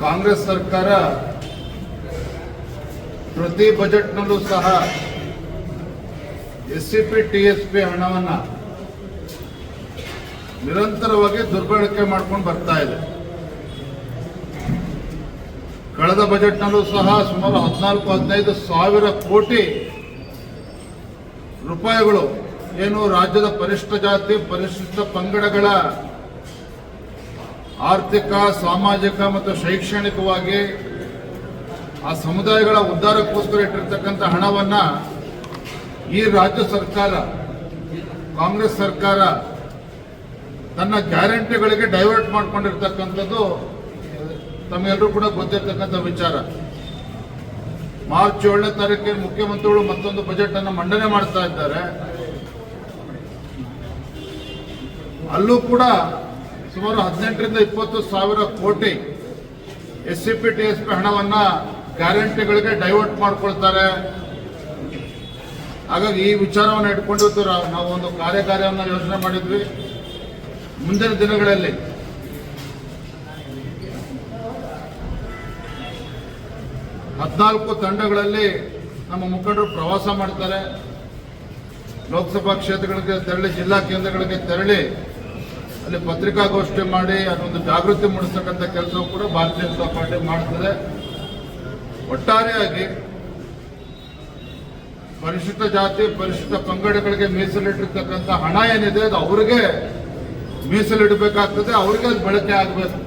ಕಾಂಗ್ರೆಸ್ ಸರ್ಕಾರ ಪ್ರತಿ ಬಜೆಟ್ನಲ್ಲೂ ಸಹ ಎಸ್ಸಿಪಿ ಟಿಎಸ್ಪಿ ಹಣವನ್ನು ನಿರಂತರವಾಗಿ ದುರ್ಬಳಕೆ ಮಾಡ್ಕೊಂಡು ಬರ್ತಾ ಇದೆ. ಕಳೆದ ಬಜೆಟ್ನಲ್ಲೂ ಸಹ ಸುಮಾರು 14-15 ಸಾವಿರ ಕೋಟಿ ರೂಪಾಯಿಗಳು ಏನು ರಾಜ್ಯದ ಪರಿಶಿಷ್ಟ ಜಾತಿ ಪರಿಶಿಷ್ಟ ಪಂಗಡಗಳ ಆರ್ಥಿಕ ಸಾಮಾಜಿಕ ಮತ್ತು ಶೈಕ್ಷಣಿಕವಾಗಿ ಆ ಸಮುದಾಯಗಳ ಉದ್ಧಾರಕ್ಕೋಸ್ಕರ ಇಟ್ಟಿರ್ತಕ್ಕಂಥ ಹಣವನ್ನು ಈ ರಾಜ್ಯ ಸರ್ಕಾರ ಕಾಂಗ್ರೆಸ್ ಸರ್ಕಾರ ತನ್ನ ಗ್ಯಾರಂಟಿಗಳಿಗೆ ಡೈವರ್ಟ್ ಮಾಡ್ಕೊಂಡಿರ್ತಕ್ಕಂಥದ್ದು ತಮ್ಮೆಲ್ಲರೂ ಕೂಡ ಗೊತ್ತಿರ್ತಕ್ಕಂಥ ವಿಚಾರ. ಮಾರ್ಚ್ 7ನೇ ತಾರೀಕಿಗೆ ಮುಖ್ಯಮಂತ್ರಿಗಳು ಮತ್ತೊಂದು ಬಜೆಟ್ ಅನ್ನು ಮಂಡನೆ ಮಾಡ್ತಾ ಇದ್ದಾರೆ. ಅಲ್ಲೂ ಕೂಡ ಸುಮಾರು 18-20 ಸಾವಿರ ಕೋಟಿ ಎಸ್ಸಿಪಿ ಟಿಎಸ್ಪಿ ಹಣವನ್ನು ಗ್ಯಾರಂಟಿಗಳಿಗೆ ಡೈವರ್ಟ್ ಮಾಡ್ಕೊಳ್ತಾರೆ. ಹಾಗಾಗಿ ಈ ವಿಚಾರವನ್ನು ಇಟ್ಕೊಂಡಿದ್ದು ನಾವು ಒಂದು ಕಾರ್ಯವನ್ನು ಯೋಜನೆ ಮಾಡಿದ್ವಿ. ಮುಂದಿನ ದಿನಗಳಲ್ಲಿ 14 ತಂಡಗಳಲ್ಲಿ ನಮ್ಮ ಮುಖಂಡರು ಪ್ರವಾಸ ಮಾಡ್ತಾರೆ. ಲೋಕಸಭಾ ಕ್ಷೇತ್ರಗಳಿಗೆ ತೆರಳಿ, ಜಿಲ್ಲಾ ಕೇಂದ್ರಗಳಿಗೆ ತೆರಳಿ ಅಲ್ಲಿ ಪತ್ರಿಕಾಗೋಷ್ಠಿ ಮಾಡಿ ಅದೊಂದು ಜಾಗೃತಿ ಮೂಡಿಸ್ತಕ್ಕಂಥ ಕೆಲಸವೂ ಕೂಡ ಭಾರತೀಯ ಜನತಾ ಪಾರ್ಟಿ ಮಾಡ್ತದೆ. ಒಟ್ಟಾರೆಯಾಗಿ ಪರಿಶಿಷ್ಟ ಜಾತಿ ಪರಿಶಿಷ್ಟ ಪಂಗಡಗಳಿಗೆ ಮೀಸಲಿಟ್ಟಿರ್ತಕ್ಕಂಥ ಹಣ ಏನಿದೆ ಅದು ಅವರಿಗೆ ಮೀಸಲಿಡಬೇಕಾಗ್ತದೆ, ಅವರಿಗೆ ಅದು ಬಳಕೆ ಆಗಬೇಕು,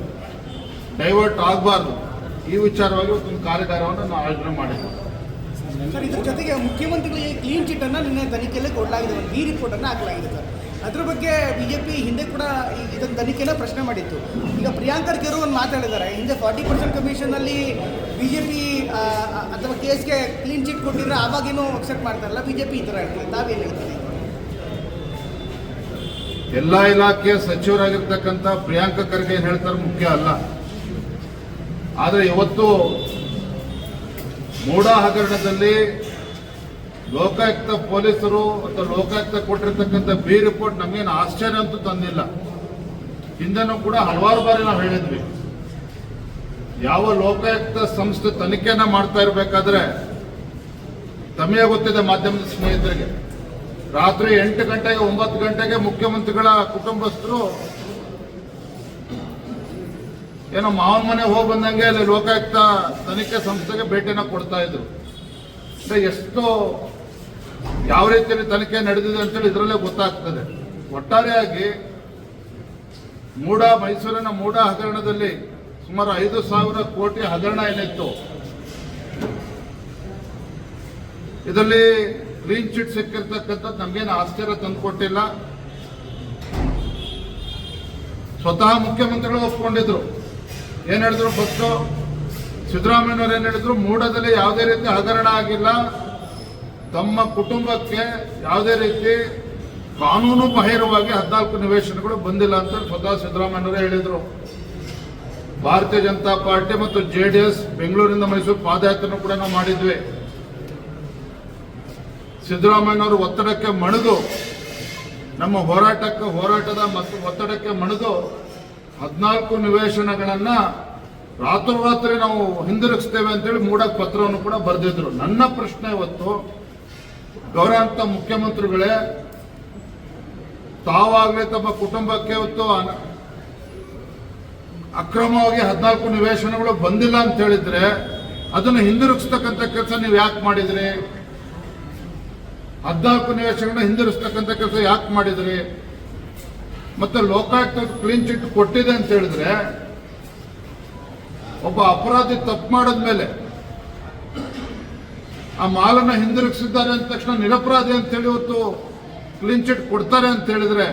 ಡೈವರ್ಟ್ ಆಗಬಾರ್ದು. ಈ ವಿಚಾರವಾಗಿ ಒಂದು ಕಾರ್ಯಾಗಾರವನ್ನು ನಾವು ಆಯೋಜನೆ ಮಾಡಿದ್ವಿ. ಸರ್, ಇದ್ರ ಜೊತೆಗೆ ಮುಖ್ಯಮಂತ್ರಿಗಳಿಗೆ ಕ್ಲೀನ್ ಚಿಟ್ ಅನ್ನು ನಿನ್ನೆ ತನಿಖೆಯಲ್ಲಿ ಕೊಡಲಾಗಿದೆ, ಒಂದು ಬಿ ರಿಪೋರ್ಟ್ ಅನ್ನು ಹಾಕಲಾಗಿದೆ. ಸರ್, ಅದ್ರ ಬಗ್ಗೆ ಬಿಜೆಪಿ ಹಿಂದೆ ಕೂಡ ಇದನ್ನು ತನಿಖೆನ ಪ್ರಶ್ನೆ ಮಾಡಿತ್ತು. ಈಗ ಪ್ರಿಯಾಂಕ್ ಖರ್ಗೆ ಒಂದು ಮಾತಾಡಿದ್ದಾರೆ, ಹಿಂದೆ 40% ಕಮಿಷನ್ ಅಲ್ಲಿ ಬಿಜೆಪಿ ಅಥವಾ ಕೇಸ್ಗೆ ಕ್ಲೀನ್ ಚಿಟ್ ಕೊಟ್ಟಿದ್ರೆ ಆವಾಗೇನು ಅಕ್ಸೆಪ್ಟ್ ಮಾಡ್ತಾರಲ್ಲ ಬಿಜೆಪಿ ಈ ಥರ ಹೇಳ್ತೀವಿ, ತಾವೇನು ಹೇಳ್ತೀವಿ? ಎಲ್ಲ ಇಲಾಖೆಯ ಸಚಿವರಾಗಿರ್ತಕ್ಕಂಥ ಪ್ರಿಯಾಂಕ್ ಖರ್ಗೆ ಏನು ಹೇಳ್ತಾರೆ ಮುಖ್ಯ ಅಲ್ಲ. ಆದರೆ ಇವತ್ತು ಮೂಡಾ ಹಗರಣದಲ್ಲಿ ಲೋಕಾಯುಕ್ತ ಪೊಲೀಸರು ಅಥವಾ ಲೋಕಾಯುಕ್ತ ಕೊಟ್ಟಿರ್ತಕ್ಕಂಥ ಬಿ ರಿಪೋರ್ಟ್ ನಮಗೇನು ಆಶ್ಚರ್ಯ ಅಂತೂ ತಂದಿಲ್ಲ. ಹಿಂದೆನೂ ಕೂಡ ಹಲವಾರು ಬಾರಿ ನಾವು ಹೇಳಿದ್ವಿ, ಯಾವ ಲೋಕಾಯುಕ್ತ ಸಂಸ್ಥೆ ತನಿಖೆನ ಮಾಡ್ತಾ ಇರಬೇಕಾದ್ರೆ ತಮಗೆ ಗೊತ್ತಿದೆ, ಮಾಧ್ಯಮದ ಸ್ನೇಹಿತರಿಗೆ, ರಾತ್ರಿ 8 ಗಂಟೆಗೆ 9 ಗಂಟೆಗೆ ಮುಖ್ಯಮಂತ್ರಿಗಳ ಕುಟುಂಬಸ್ಥರು ಏನೋ ಮಾವನ ಮನೆ ಹೋಗಿ ಬಂದಂಗೆ ಅಲ್ಲಿ ಲೋಕಾಯುಕ್ತ ತನಿಖೆ ಸಂಸ್ಥೆಗೆ ಭೇಟಿನ ಕೊಡ್ತಾ ಇದ್ರು. ಎಷ್ಟು ಯಾವ ರೀತಿಯಲ್ಲಿ ತನಿಖೆ ನಡೆದಿದೆ ಅಂತೇಳಿ ಇದರಲ್ಲೇ ಗೊತ್ತಾಗ್ತದೆ. ಒಟ್ಟಾರೆಯಾಗಿ ಮೈಸೂರಿನ ಮೂಡಾ ಹಗರಣದಲ್ಲಿ ಸುಮಾರು 5,000 ಕೋಟಿ ಹಗರಣ ಏನಿತ್ತು, ಇದರಲ್ಲಿ ಕ್ಲೀನ್ ಚಿಟ್ ಸಿಕ್ಕಿರ್ತಕ್ಕಂಥದ್ದು ನಮಗೇನು ಆಶ್ಚರ್ಯ ತಂದುಕೊಟ್ಟಿಲ್ಲ. ಸ್ವತಃ ಮುಖ್ಯಮಂತ್ರಿಗಳು ಒಪ್ಕೊಂಡಿದ್ರು. ಏನ್ ಹೇಳಿದ್ರು? ಫಸ್ಟ್ ಸಿದ್ದರಾಮಯ್ಯನವರು ಏನ್ ಹೇಳಿದ್ರು? ಮೂಡಾದಲ್ಲಿ ಯಾವುದೇ ರೀತಿ ಹಗರಣ ಆಗಿಲ್ಲ, ತಮ್ಮ ಕುಟುಂಬಕ್ಕೆ ಯಾವುದೇ ರೀತಿ ಕಾನೂನು ಬಾಹಿರವಾಗಿ 14 ನಿವೇಶನಗಳು ಬಂದಿಲ್ಲ ಅಂತ ಸ್ವತಃ ಸಿದ್ದರಾಮಯ್ಯನವರೇ ಹೇಳಿದ್ರು. ಭಾರತೀಯ ಜನತಾ ಪಾರ್ಟಿ ಮತ್ತು ಜೆಡಿಎಸ್ ಬೆಂಗಳೂರಿನಿಂದ ಮೈಸೂರು ಪಾದಯಾತ್ರೆ ಕೂಡ ನಾವು ಮಾಡಿದ್ವಿ. ಸಿದ್ದರಾಮಯ್ಯನವರು ಒತ್ತಡಕ್ಕೆ ಮಣಿದು, ನಮ್ಮ ಹೋರಾಟದ ಮತ್ತು ಒತ್ತಡಕ್ಕೆ ಮಣಿದು 14 ನಿವೇಶನಗಳನ್ನ ರಾತ್ರೋರಾತ್ರಿ ನಾವು ಹಿಂದಿರುಗಿಸ್ತೇವೆ ಅಂತೇಳಿ ಮೂಡಕ್ಕೆ ಪತ್ರವನ್ನು ಕೂಡ ಬರೆದಿದ್ರು. ನನ್ನ ಪ್ರಶ್ನೆ ಇವತ್ತು, ಗೌರವಾನ್ವಿತ ಮುಖ್ಯಮಂತ್ರಿಗಳೇ, ತಾವಾಗಲೇ ತಮ್ಮ ಕುಟುಂಬಕ್ಕೆ ಇವತ್ತು ಅಕ್ರಮವಾಗಿ 14 ನಿವೇಶನಗಳು ಬಂದಿಲ್ಲ ಅಂತ ಹೇಳಿದ್ರೆ ಅದನ್ನು ಹಿಂದಿರುಗಿಸ್ತಕ್ಕಂಥ ಕೆಲಸ ನೀವು ಯಾಕೆ ಮಾಡಿದ್ರಿ? 14 ನಿವೇಶನಗಳನ್ನ ಹಿಂದಿರುಗಿಸ್ತಕ್ಕಂಥ ಕೆಲಸ ಯಾಕೆ ಮಾಡಿದ್ರಿ? ಮತ್ತೆ ಲೋಕಾಯುಕ್ತ ಕ್ಲೀನ್ ಚಿಟ್ ಕೊಟ್ಟಿದೆ ಅಂತ ಹೇಳಿದ್ರೆ, ಒಬ್ಬ ಅಪರಾಧಿ ತಪ್ಪು ಮಾಡಿದ್ಮೇಲೆ ಆ ಮಾಲನ್ನ ಹಿಂದಿರುಗಿಸಿದ್ದಾರೆ ಅಂದ ತಕ್ಷಣ ನಿರಪರಾಧಿ ಅಂತ ಹೇಳಿ ಇವತ್ತು ಕ್ಲೀನ್ ಚಿಟ್ ಕೊಡ್ತಾರೆ ಅಂತ ಹೇಳಿದ್ರೆ,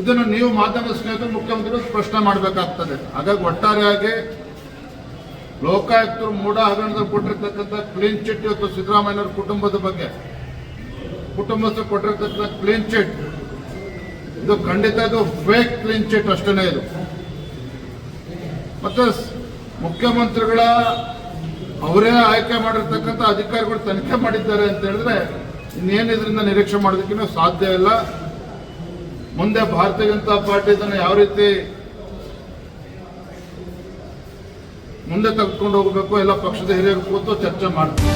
ಇದನ್ನು ನೀವು ಮಾಧ್ಯಮ ಸ್ನೇಹಿತರು ಮುಖ್ಯಮಂತ್ರಿಗಳು ಪ್ರಶ್ನೆ ಮಾಡಬೇಕಾಗ್ತದೆ. ಹಾಗಾಗಿ ಒಟ್ಟಾರೆಯಾಗಿ ಲೋಕಾಯುಕ್ತರು ಮೂಡಾ ಹಗರಣದಲ್ಲಿ ಕೊಟ್ಟಿರ್ತಕ್ಕಂಥ ಕ್ಲೀನ್ ಚಿಟ್, ಇವತ್ತು ಸಿದ್ದರಾಮಯ್ಯನವರ ಕುಟುಂಬದ ಬಗ್ಗೆ ಕುಟುಂಬಸ್ಥರು ಕೊಟ್ಟಿರ್ತಕ್ಕಂಥ ಕ್ಲೀನ್ ಚಿಟ್, ಇದು ಖಂಡಿತ ಇದು ಫೇಕ್ ಕ್ಲೀನ್ ಚಿಟ್ ಅಷ್ಟೇ. ಇದು ಮತ್ತೆ ಮುಖ್ಯಮಂತ್ರಿಗಳ ಅವರೇ ಆಯ್ಕೆ ಮಾಡಿರ್ತಕ್ಕಂಥ ಅಧಿಕಾರಿಗಳು ತನಿಖೆ ಮಾಡಿದ್ದಾರೆ ಅಂತ ಹೇಳಿದ್ರೆ ಇನ್ನೇನು ಇದರಿಂದ ನಿರೀಕ್ಷೆ ಮಾಡೋದಕ್ಕಿಂತ ಸಾಧ್ಯ ಇಲ್ಲ. ಮುಂದೆ ಭಾರತೀಯ ಜನತಾ ಪಾರ್ಟಿ ಇದನ್ನು ಯಾವ ರೀತಿ ಮುಂದೆ ತೆಗೆದುಕೊಂಡು ಹೋಗಬೇಕು, ಎಲ್ಲ ಪಕ್ಷದ ಹಿರಿಯರು ಕೂತು ಚರ್ಚೆ ಮಾಡ್ತೀವಿ.